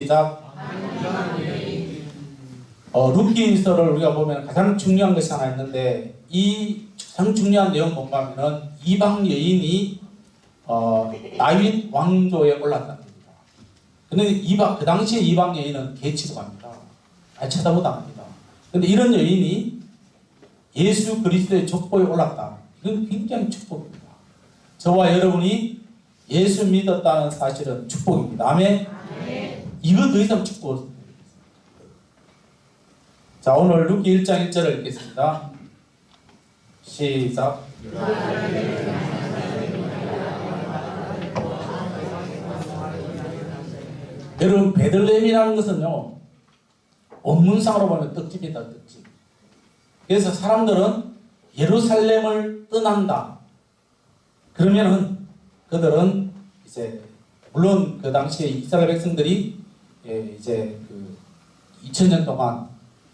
시작. 룻기서를 우리가 보면 가장 중요한 것이 하나 있는데, 이 가장 중요한 내용 뭔가 하면은 이방 여인이 다윗 왕조에 올랐다는 겁니다. 근데 그 당시에 이방 여인은 개치고 합니다. 잘 쳐다보도 안 합니다. 근데 이런 여인이 예수 그리스도의 족보에 올랐다. 이건 굉장히 축복입니다. 저와 여러분이 예수 믿었다는 사실은 축복입니다. 아멘. 이거 더 이상 축복 없습니다. 자, 오늘 룻기 1장 1절을 읽겠습니다. 시작. 여러분, 베들레헴이라는 것은요, 원문상으로 보면 떡집이다, 떡집. 그래서 사람들은 예루살렘을 떠난다. 그러면은 그들은 이제 물론 그 당시에 이스라엘 백성들이 이제 그 2000년 동안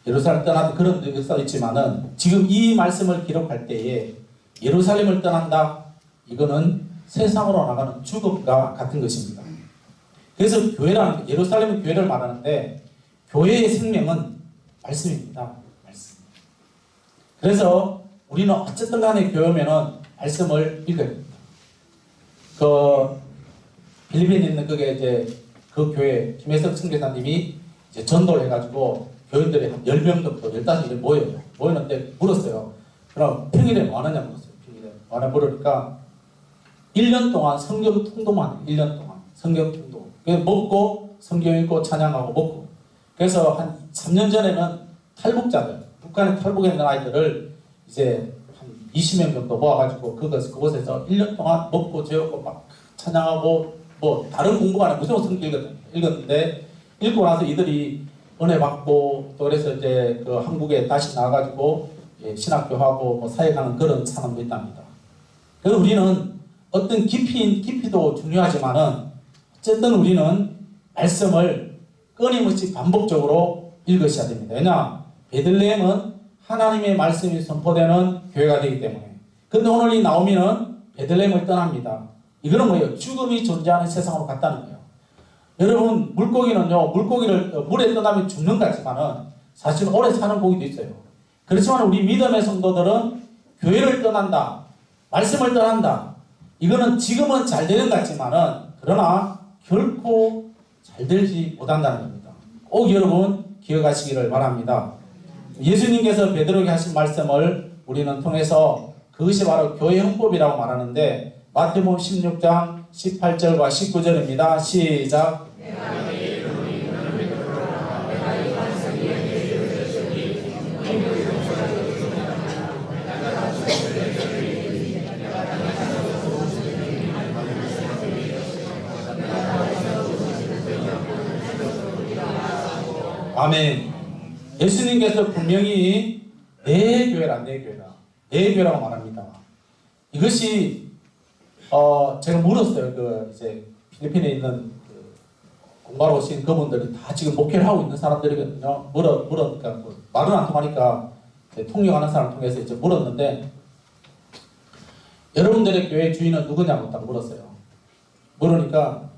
예루살렘 떠난 그런 역사가 있지만은 지금 이 말씀을 기록할 때에 예루살렘을 떠난다, 이거는 세상으로 나가는 죽음과 같은 것입니다. 그래서 교회라는, 예루살렘은 교회를 말하는데 교회의 생명은 말씀입니다. 말씀. 그래서 우리는 어쨌든 간에 교회 오면은 말씀을 읽어야 됩니다. 필리핀에 있는 그게 이제 그 교회 김혜석 선교사님이 이제 전도를 해가지고 교인들이 한 10명 정도, 15명이 모여요. 모이는데 물었어요. 그럼 평일에 뭐 하느냐 물었어요. 평일에 뭐 하냐 물으니까 1년 동안 성경 통독만 해요. 1년 동안 성경 통독. 그래서 먹고 성경 읽고 찬양하고 먹고. 그래서 한 3년 전에는 탈북자들, 북한에 탈북해 있는 아이들을 이제 한 20명 정도 모아가지고 그곳에서 1년 동안 먹고 재우고 막 찬양하고 뭐 다른 공부가 아니라 무조건 성경 읽었는데, 읽고 나서 이들이 은혜 받고 또 그래서 이제 그 한국에 다시 나와가지고 신학교하고 뭐 사역하는 그런 사람도 있답니다. 그래서 우리는 어떤 깊이도 중요하지만은 어쨌든 우리는 말씀을 끊임없이 반복적으로 읽으셔야 됩니다. 왜냐? 베들레헴은 하나님의 말씀이 선포되는 교회가 되기 때문에. 근데 오늘 이 나오미는 베들레헴을 떠납니다. 이거는 뭐예요? 죽음이 존재하는 세상으로 갔다는 거예요. 여러분, 물고기는요, 물고기를 물에 떠나면 죽는 것 같지만은 사실 오래 사는 고기도 있어요. 그렇지만 우리 믿음의 성도들은 교회를 떠난다, 말씀을 떠난다. 이거는 지금은 잘 되는 것 같지만은 그러나 결코 잘 되지 못한다는 겁니다. 꼭 여러분 기억하시기를 바랍니다. 예수님께서 베드로에게 하신 말씀을 우리는 통해서 그것이 바로 교회 헌법이라고 말하는데, 마태복음 16장 18절과 19절입니다. 시작. 아멘. 예수님께서 분명히 내 교회라, 내 교회라, 내 교회라고 말합니다. 이것이 제가 물었어요. 이제 필리핀에 있는 공부하러 오신 그분들이 다 지금 목회를 하고 있는 사람들이거든요. 물으니까 말은 안 통하니까 통역하는 사람 통해서 이제 물었는데, 여러분들의 교회 주인은 누구냐고 딱 물었어요. 물으니까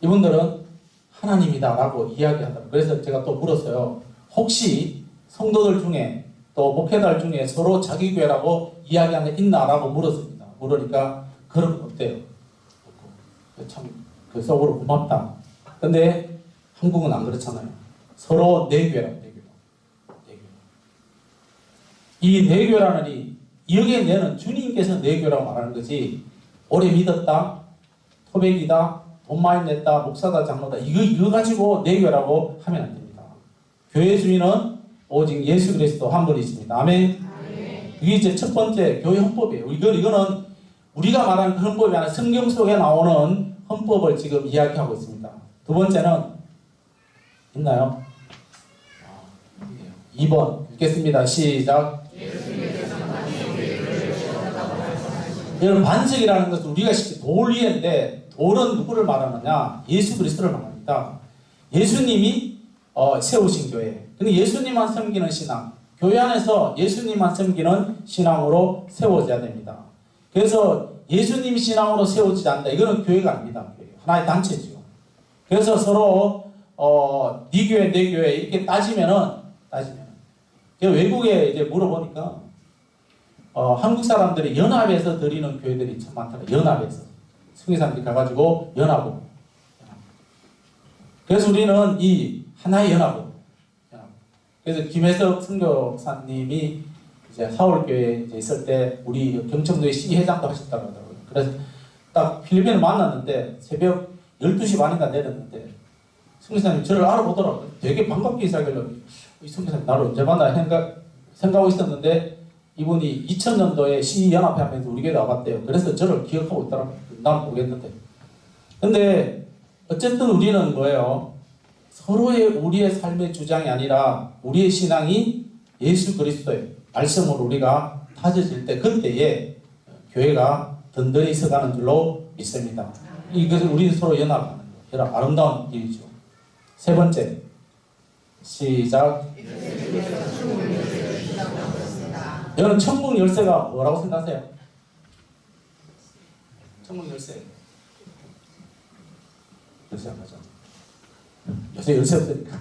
이분들은 하나님이다라고 이야기하더라고요. 그래서 제가 또 물었어요. 혹시 성도들 중에 또 목회자들 중에 서로 자기 교회라고 이야기하는 게 있나라고 물었습니다. 물으니까 그런 거 없대요. 참 그 속으로 고맙다. 근데 한국은 안 그렇잖아요. 서로 내교라고, 내교. 이 내교라는 여기에 내는 주님께서 내교라고 말하는 거지, 오래 믿었다, 토백이다, 돈 많이 냈다, 목사다, 장로다, 이거 가지고 내교라고 하면 안 됩니다. 교회 주인은 오직 예수 그리스도 한 분이십니다. 아멘. 이게 이제 첫 번째 교회 헌법이에요. 이거는 우리가 말하는 그 헌법이 아니라 성경 속에 나오는 헌법을 지금 이야기하고 있습니다. 두 번째는 있나요? 2번 읽겠습니다. 시작. 여러분, 반석이라는 것은 우리가 쉽게 돌 위인데, 돌은 누구를 말하느냐? 예수 그리스도를 말합니다. 예수님이 세우신 교회. 근데 예수님만 섬기는 신앙, 교회 안에서 예수님만 섬기는 신앙으로 세워져야 됩니다. 그래서 예수님 신앙으로 세워지지 않는다, 이거는 교회가 아닙니다. 하나의 단체죠. 그래서 서로 네 교회 내 교회 이렇게 따지면은 외국에 이제 물어보니까 한국 사람들이 연합에서 드리는 교회들이 참 많더라고요. 연합에서 성교사님들이 가가지고 연합으로. 그래서 우리는 이 하나의 연합으로. 그래서 김혜석 선교사님이 이제 하울교회에 있을 때 우리 경청도의 시회장도 하셨다고 하더라고요. 그래서 딱 필리핀을 만났는데 새벽 12시 반인가 내렸는데 선교사님이 저를 알아보더라고요. 되게 반갑게 인사하길래 이 선교사님 나를 언제 만나 생각하고 있었는데 이분이 2000년도에 시연합회 하면서 우리 교회 나왔대요. 그래서 저를 기억하고 있더라고요. 난 모르겠는데. 근데 어쨌든 우리는 뭐예요? 서로의 우리의 삶의 주장이 아니라 우리의 신앙이 예수 그리스도의 말씀으로 우리가 다져질 때 그때에 교회가 든든히 서가는 줄로 믿습니다. 이것을 우리는 서로 연합하는 거예요. 아름다운 일이죠. 세 번째, 시작. 여러분 천국 열쇠가 뭐라고 생각하세요? 천국 열쇠. 열쇠 안 가죠. 요새 열쇠 없으니까.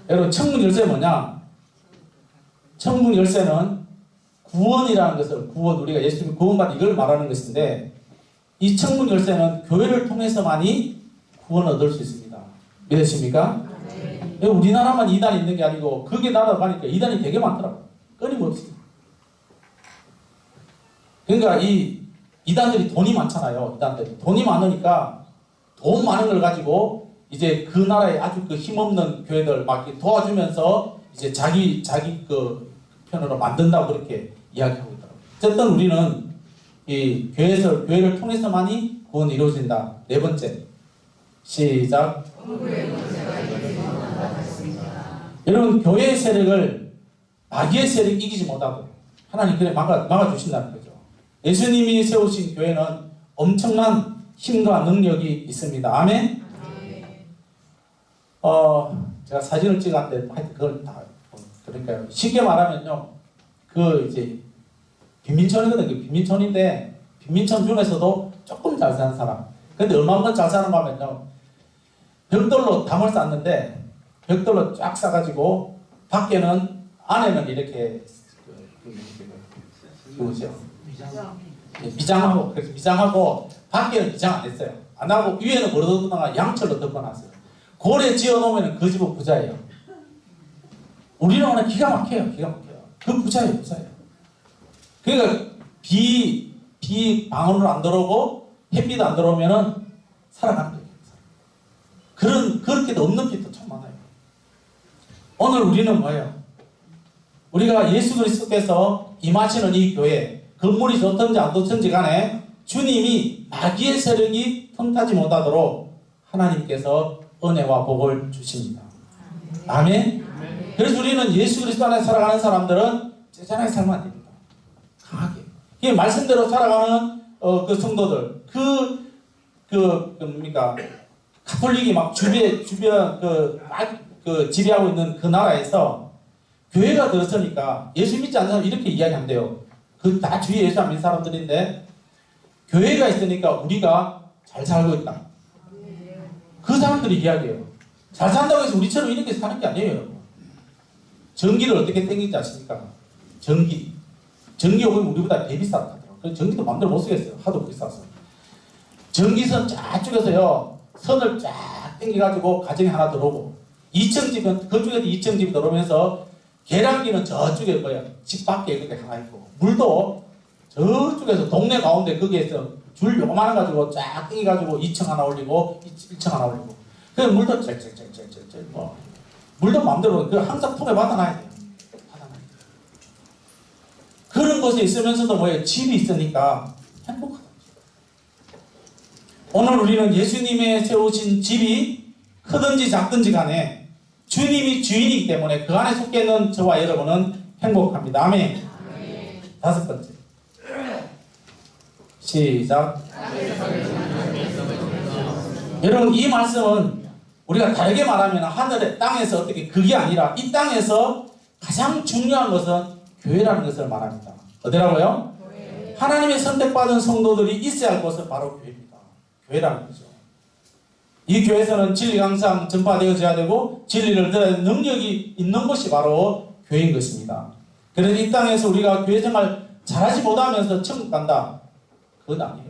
여러분 천국 열쇠 뭐냐? 천국 열쇠는 구원이라는 것을 우리가 예수님 구원받은 이걸 말하는 것인데 이 천국 열쇠는 교회를 통해서만이 구원을 얻을 수 있습니다. 믿으십니까? 네. 우리나라만 이단이 있는 게 아니고 그게 날아가니까 이단이 되게 많더라고요. 끊임없이. 그러니까 이 이단들이 돈이 많잖아요. 이단들이 돈이 많으니까 돈 많은 걸 가지고 이제 그 나라에 아주 그 힘없는 교회들 막 도와주면서 이제 자기 그 편으로 만든다고 그렇게 이야기하고 있더라고요. 어쨌든 우리는 이 교회를 통해서만이 구원이 이루어진다. 네 번째. 시작. 여러분 교회의 세력을 마귀의 세력이 이기지 못하고 하나님 그래 막아주신다는 거죠. 예수님이 세우신 교회는 엄청난 힘과 능력이 있습니다. 아멘? 제가 사진을 찍었는데 하여튼 그걸 다 그러니까요. 쉽게 말하면요. 그 이제 빈민촌이거든요. 빈민촌인데 빈민촌 중에서도 조금 잘 사는 사람. 근데 얼마나 잘 사는 거면요. 벽돌로 담을 쌌는데 벽돌로 쫙 싸가지고 밖에는 안에는 이렇게 뭐죠? 미장하고 그래서 미장하고 밖에는 미장 안 했어요. 안 하고 위에는 뭐로다가 양철로 덮어놨어요. 고래 지어놓으면 그 집은 부자예요. 우리나라는 기가 막혀요. 그 부자예요. 그러니까 비 방울을 안 들어오고 햇빛 안 들어오면은 살아가는 거예요. 그렇게도 없는 빛도 참 많아요. 오늘 우리는 뭐예요? 우리가 예수 그리스도께서 임하시는 이 교회, 건물이 좋든지 안 좋든지 간에 주님이 마귀의 세력이 틈타지 못하도록 하나님께서 은혜와 복을 주십니다. 아멘? 그래서 우리는 예수 그리스도 안에 살아가는 사람들은 제자나게 살면 안 됩니다. 강하게. 이 말씀대로 살아가는 그 성도들, 뭡니까? 가톨릭이 막 주변 지배하고 있는 그 나라에서 교회가 들었으니까 예수 믿지 않는 사람 이렇게 이야기한대요. 그 다 주위에 예수 안 믿는 사람들인데 교회가 있으니까 우리가 잘 살고 있다. 그 사람들이 이야기해요. 잘 산다고 해서 우리처럼 이렇게 사는 게 아니에요, 여러분. 전기를 어떻게 땡기지 아십니까? 전기 요금이 우리보다 더 비싸다. 그 전기도 마음대로 못 쓰겠어요. 하도 비싸서. 전기선 쫙 쪼개서요, 선을 쫙 땡겨가지고 가정에 하나 들어오고, 2층 집은, 그쪽에도 2층 집이 들어오면서, 계량기는 저쪽에 뭐야, 집 밖에 이렇게 하나 있고, 물도 저쪽에서 동네 가운데 거기에서 줄 요만한 가지고 쫙 땡겨가지고 2층 하나 올리고, 1층 하나 올리고, 그래서 물도 뭐, 물도 마음대로, 항상 통에 받아놔야 돼요. 그런 곳에 있으면서도 뭐예요? 집이 있으니까 행복하다. 오늘 우리는 예수님의 세우신 집이 크든지 작든지 간에 주님이 주인이기 때문에 그 안에 속해 있는 저와 여러분은 행복합니다. 아멘. 다섯 번째. 시작. 여러분 이 말씀은 우리가 다르게 말하면 하늘에 땅에서 어떻게 그게 아니라 이 땅에서 가장 중요한 것은 교회라는 것을 말합니다. 어디라고요? 교회. 하나님의 선택받은 성도들이 있어야 할 곳은 바로 교회입니다. 교회라는 거죠. 이 교회에서는 진리가 항상 전파되어져야 되고 진리를 들어야 되는 능력이 있는 것이 바로 교회인 것입니다. 그래서 이 땅에서 우리가 교회 생활 잘하지 못하면서 천국 간다. 그건 아니에요.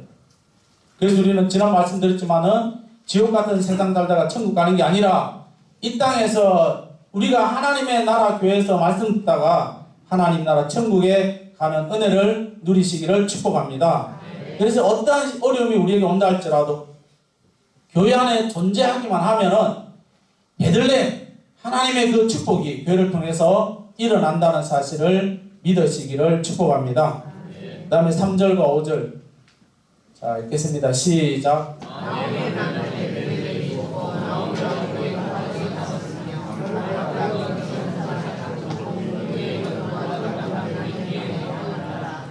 그래서 우리는 지난 말씀드렸지만은 지옥 같은 세상 살다가 천국 가는 게 아니라 이 땅에서 우리가 하나님의 나라 교회에서 말씀 듣다가 하나님 나라 천국에 가는 은혜를 누리시기를 축복합니다. 그래서 어떠한 어려움이 우리에게 온다 할지라도 교회 안에 존재하기만 하면은 베들레헴 하나님의 그 축복이 교회를 통해서 일어난다는 사실을 믿으시기를 축복합니다. 그 다음에 3절과 5절 자 읽겠습니다. 시작.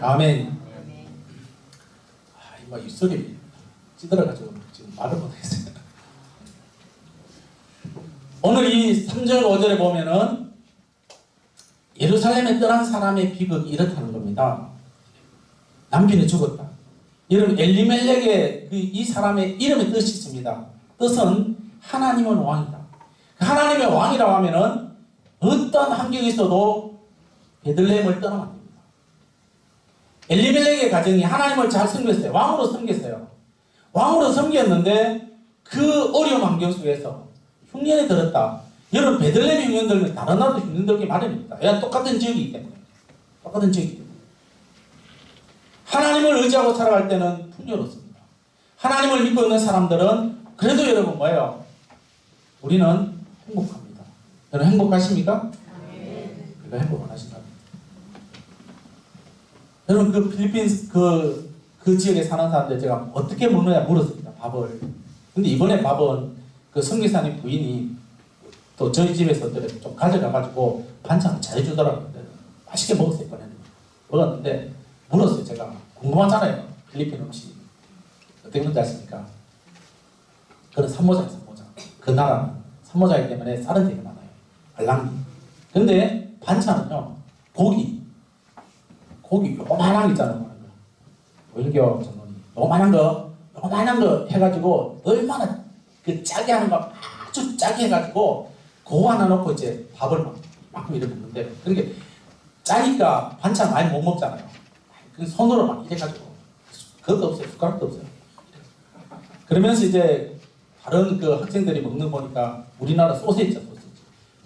아멘. 이 입술이 찌들어가지고 지금 말을 못하겠어요. 오늘 이 3절 5절에 보면은 예루살렘에 떠난 사람의 비극이 이렇다는 겁니다. 남편이 죽었다. 여러분 엘리멜렉의 이 사람의 이름의 뜻이 있습니다. 뜻은 하나님은 왕이다. 하나님의 왕이라고 하면은 어떤 환경이 있어도 베들레헴을 떠나면 안 됩니다. 엘리멜렉의 가정이 하나님을 잘 섬겼어요. 왕으로 섬겼어요. 왕으로 섬겼는데 그 어려운 환경 속에서 흉년에 들었다. 여러분 베들레헴 흉년 들면 다른 나라도 흉년 들기 마련입니다. 왜? 똑같은 지역이기 때문에. 똑같은 지역이기 때문에. 하나님을 의지하고 살아갈 때는 풍요롭습니다. 하나님을 믿고 있는 사람들은 그래도 여러분 뭐예요? 우리는 행복합니다. 여러분 행복하십니까? 그러니까 행복 안 하신다. 여러분 그 필리핀 그 지역에 사는 사람들 제가 어떻게 먹느냐 물었습니다. 밥을. 근데 이번에 밥은 그 성기사님 부인이 또 저희 집에서 좀 가져가가지고 반찬을 잘해주더라고요. 맛있게 먹었어요. 이번에는. 먹었는데 물었어요. 제가. 궁금하잖아요. 필리핀 음식. 어떻게 먹는지 아십니까? 그건 산모자예요. 산모자. 그 나라는 산모자이기 때문에 쌀은 되게 많아요. 알랑기. 근데 반찬은요. 고기 요만한 거 있잖아요. 오일교 전문이 요만한 거 해가지고 얼마나 그 짜게 하는 거 아주 짜게 해가지고 그거 하나 넣고 이제 밥을 막 이렇게 먹는데 그렇게 짜니까 반찬 많이 못 먹잖아요. 그 손으로 막 이래가지고 그것도 없어요. 숟가락도 없어요. 그러면서 이제 다른 그 학생들이 먹는 거 보니까 우리나라 소세지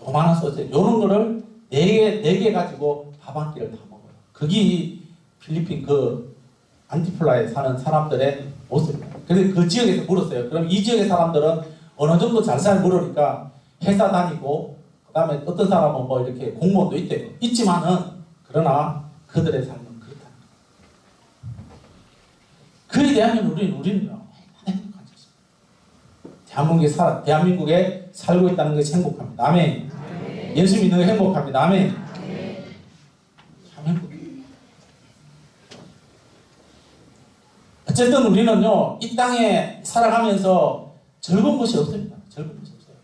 요만한 소세지 요런 거를 4개 가지고 밥 한 끼를 다 먹어요. 그게 필리핀 그 안티플라에 사는 사람들의 모습이에요. 그래서 그 지역에서 물었어요. 그럼 이 지역의 사람들은 어느 정도 잘 살지 모르니까 회사 다니고 그 다음에 어떤 사람은 뭐 이렇게 공무원도 있대요. 있지만은 그러나 그들의 삶은 그렇다. 그에 대하면 우리는요 행복하죠. 대한민국에 살고 있다는 것이 행복합니다. 아멘. 예수 믿는 거 행복합니다. 아멘. 참 행복해요. 어쨌든 우리는요 이 땅에 살아가면서 즐거운 것이 없습니다. 즐거운 것이 없어요.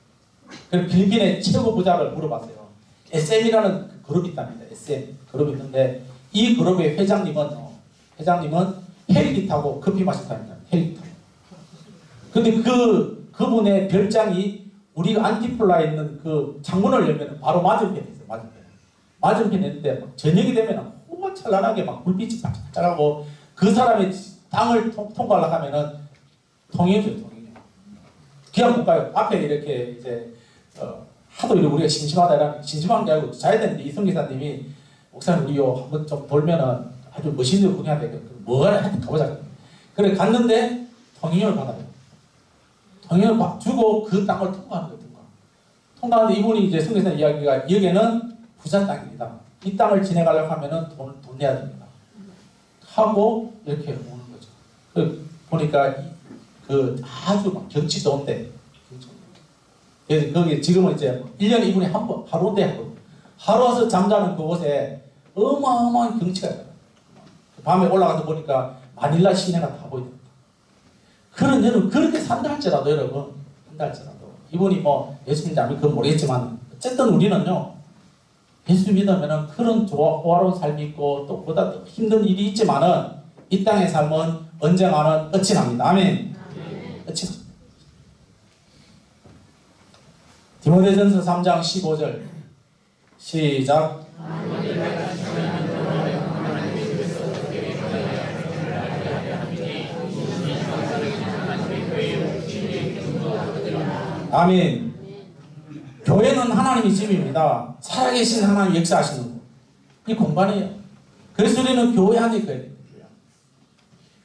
그래서 필리핀의 최고 부자를 물어봤어요. SM이라는 그룹이 있답니다. SM 그룹이 있는데 이 그룹의 회장님은 헬기 타고 커피 마신답니다. 헬기 타고. 근데 그분의 별장이 우리가 안티플라에 있는 그 창문을 열면 바로 맞은편에 있어요. 맞은편에 있는데 저녁이 되면 호화찬란하게 막 불빛이 반짝반짝하고 그 사람의 땅을 통과하려고 하면은 통행이죠. 그냥 못 가요. 앞에 이렇게 이제 하도 이렇게 우리가 심심하다 이러면 심심한 게 아니고 자야 되는데 이성 기사님이 목사님 우리요 한번 좀 돌면은 아주 멋있는 거 구경해야 되거든요. 뭐가 하여튼 가보자. 그래 갔는데 통행을 받아요. 통행을 주고 그 땅을 통과하는 거예요. 통과하는데 이분이 이제 성기사 이야기가 여기는 부자 땅입니다. 이 땅을 지나가려고 하면은 돈 내야 됩니다. 하고 이렇게 오는 거죠. 보니까 그 아주 막 경치 좋은데 그래서 거기 지금은 이제 1년에 이분이 한 번 하루 온대 하루 와서 잠자는 그곳에 어마어마한 경치가 있어요. 밤에 올라가서 보니까 마닐라 시내가 다 보입니다. 그런 여러분 그렇게 산다 할지라도 여러분 산다 할지라도 이분이 뭐 예수 믿는지 안 믿는지 모르겠지만 어쨌든 우리는요 예수 믿으면은 그런 호화로운 삶이 있고 또 보다 더 힘든 일이 있지만은 이 땅의 삶은 언젠가는 어친합니다. 아멘. 어친합니다. 디모데전서 3장 15절 시작. 아멘. 교회는 하나님의 집입니다. 살아계신 하나님 역사하시는 곳. 이 공간이에요. 그래서 우리는 교회 안에 있어야 됩니다.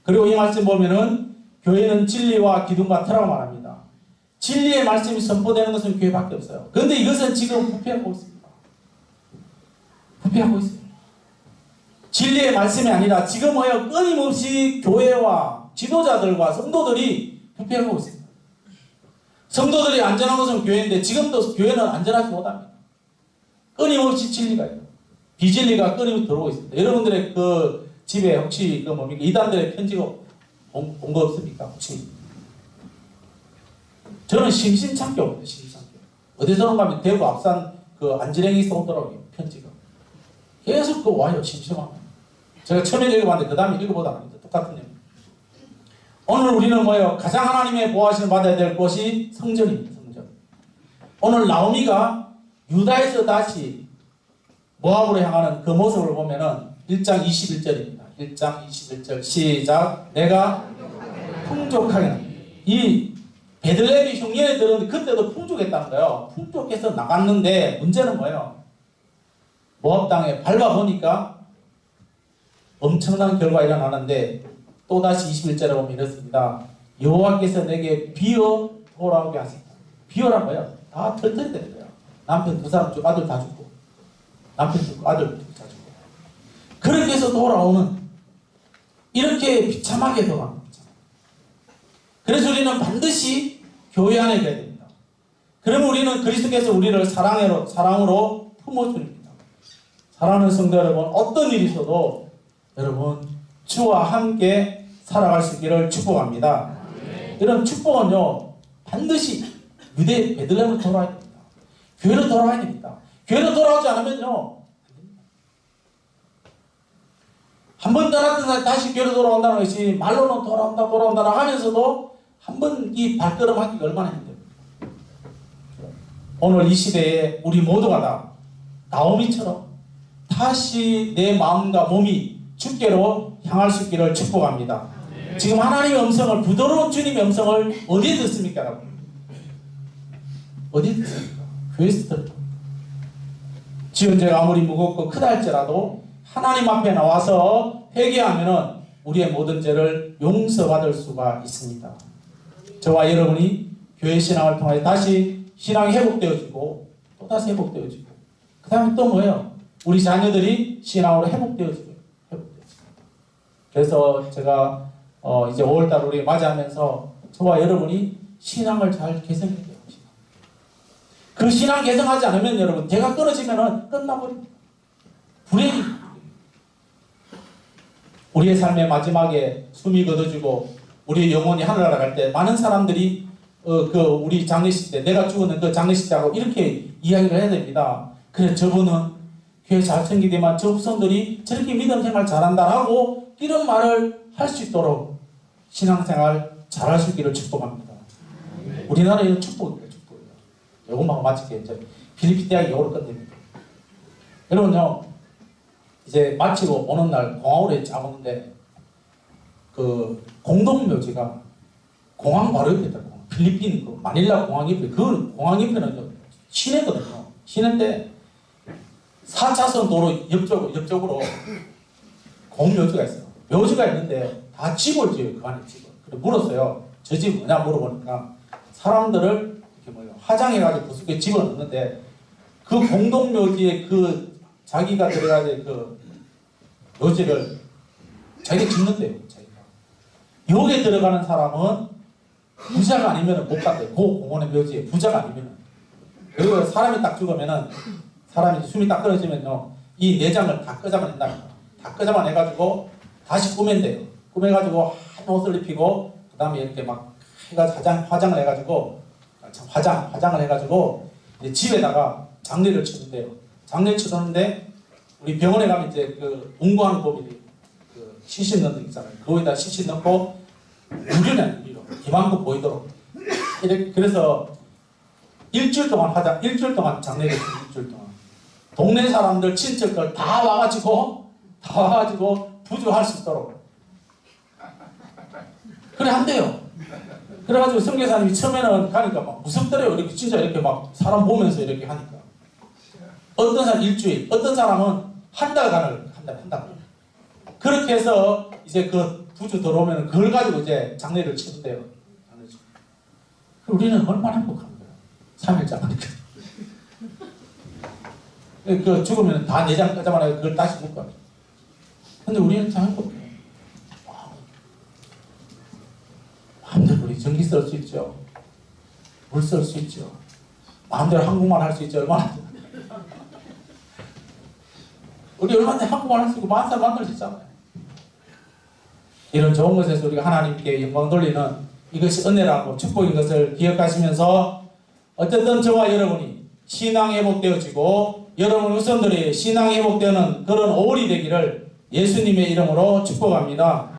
그리고 이 말씀 보면은 교회는 진리와 기둥과 터라고 말합니다. 진리의 말씀이 선포되는 것은 교회밖에 없어요. 그런데 이것은 지금 부패하고 있습니다. 부패하고 있어요. 진리의 말씀이 아니라 지금 뭐예요? 끊임없이 교회와 지도자들과 성도들이 부패하고 있습니다. 성도들이 안전한 것은 교회인데 지금도 교회는 안전하지 못합니다. 끊임없이 진리가 있어요. 비진리가 끊임없이 들어오고 있습니다. 여러분들의 그 집에 혹시 그 뭡니까? 이단들의 편지가 본 거 없습니까? 혹시? 저는 심심찮게 옵니다. 심심찮게. 어디서는 가면 대구 앞산 그 안지랭이에서 오더라고요. 편지가. 계속 그 와요. 심심하면. 제가 처음에 읽어봤는데 그 다음에 읽어보다 합니다. 똑같은 내용. 오늘 우리는 뭐예요? 가장 하나님의 보호하심을 받아야 될 곳이 성전입니다. 성전. 오늘 나오미가 유다에서 다시 모압으로 향하는 그 모습을 보면은 1장 21절입니다. 1장 21절 시작. 내가 풍족하게. 이 베들레헴이 흉년에 들었는데 그때도 풍족했다는 거예요. 풍족해서 나갔는데 문제는 뭐예요? 모압 땅에 밟아보니까 엄청난 결과가 일어나는데 또다시 21절에 보면 이렇습니다. 여호와께서 내게 비어 돌아오게 하셨다. 비어라고요. 다 털털이 되는 거예요. 남편 두 사람 쭉 아들 다 죽고 남편 죽고 아들 다 죽고 그렇게 해서 돌아오는 이렇게 비참하게 돌아오는 거죠. 그래서 우리는 반드시 교회 안에 가야 됩니다. 그러면 우리는 그리스도께서 우리를 사랑으로 품어줍니다. 사랑하는 성도 여러분, 어떤 일이 있어도 여러분 주와 함께 살아갈 수 있기를 축복합니다. 이런 축복은요 반드시 유대 베들레헴으로 돌아와야 됩니다. 교회로 돌아와야 됩니다. 교회로 돌아오지 않으면요 한 번 떠났던 사람이 다시 교회로 돌아온다는 것이 말로는 돌아온다 하면서도 한 번 이 발걸음 하기가 얼마나 힘듭니까? 오늘 이 시대에 우리 모두가 다 나오미처럼 다시 내 마음과 몸이 주께로 향할 수 있기를 축복합니다. 지금 하나님의 음성을, 부드러운 주님의 음성을 어디에 듣습니까, 여러분? 어디에 듣습니까? 교회에서 듣습니다. 지은 죄가 아무리 무겁고 크다 할지라도 하나님 앞에 나와서 회개하면은 우리의 모든 죄를 용서받을 수가 있습니다. 저와 여러분이 교회 신앙을 통해 다시 신앙이 회복되어지고 또 다시 회복되어지고 그 다음에 또 뭐예요? 우리 자녀들이 신앙으로 회복되어지고 그래서 제가 이제 5월달 우리 맞이하면서 저와 여러분이 신앙을 잘 개선해야 돼요. 그 신앙 개선하지 않으면 여러분 대가 끊어지면은 끝나버립니다. 불행이 우리의 삶의 마지막에 숨이 거둬지고 우리의 영혼이 하늘나라 갈 때 많은 사람들이 우리 장례식 때 내가 죽었는 그 장례식 때하고 이렇게 이야기를 해야 됩니다. 그래 저분은 교회 잘 챙기더만 저 후손들이 저렇게 믿음 생활 잘한다라고 이런 말을 할 수 있도록 신앙생활 잘할 수 있기를 축복합니다. 우리나라에는 축복이에요. 축복이에요. 요것만 마칠게요. 이제 필리핀 대학이 요거로 끝냅니다. 여러분요 이제 마치고 오는 날 공항으로 잡았는데 그 공동묘지가 공항 바로 옆에 있더라고요. 필리핀 그 마닐라 공항 옆에 그 공항 옆에는 시내거든요. 시내인데 4차선 도로 옆쪽으로 공묘지가 있어요. 묘지가 있는데 다 집을 지어요. 그 안에 집을. 그래 물었어요. 저 집 뭐냐 물어보니까 사람들을 이렇게 뭐예요 화장해가지고 부스에 집을 넣는데 그 공동묘지에 그 자기가 들어가야 될 그 묘지를 자기가 짓는데요. 자기가. 여기에 들어가는 사람은 부자가 아니면 못 간대요. 그 공원의 묘지에 부자가 아니면. 그리고 사람이 딱 죽으면은 사람이 숨이 딱 끊어지면요 이 내장을 다 끄잡아낸답니다. 다 끄잡아내가지고 다시 꾸맨대요. 꾸며가지고 한 옷을 입히고 그 다음에 이렇게 막 해가지고 화장을 해가지고 화장을 해가지고 이제 집에다가 장례를 치는데요. 장례 치르는데 우리 병원에 가면 이제 그 운구하는 법이 그 시신 넣는 거 있잖아요. 거기다 시신 넣고 유리로 이만큼 보이도록 이렇게 그래서 일주일 동안 하자. 일주일 동안 장례를 했어요. 일주일 동안. 동네 사람들, 친척들 다 와가지고 부조할 수 있도록. 그래, 한대요. 그래가지고 선교사님이 처음에는 가니까 막 무섭더래요. 이렇게 진짜 이렇게 막 사람 보면서 이렇게 하니까. 어떤 사람 일주일, 어떤 사람은 한 달간을 한다. 그렇게 해서 이제 그 부주 들어오면 그걸 가지고 이제 장례를 치른대요. 우리는 얼마나 행복한 거야. 3일째 하니까. 그 죽으면 다 내장 끄자마자 그걸 다시 묶어. 근데 우리는 참 행복해. 마음대로 우리 전기 쓸 수 있죠. 물 쓸 수 있죠. 마음대로 한국말 할 수 있죠. 얼마나. 우리 얼마나 한국말 할 수 있고 만사 만들 수 있잖아요. 이런 좋은 것에서 우리가 하나님께 영광 돌리는 이것이 은혜라고 축복인 것을 기억하시면서 어쨌든 저와 여러분이 신앙이 회복되어지고 여러분 후손들이 신앙이 회복되는 그런 5월이 되기를 예수님의 이름으로 축복합니다.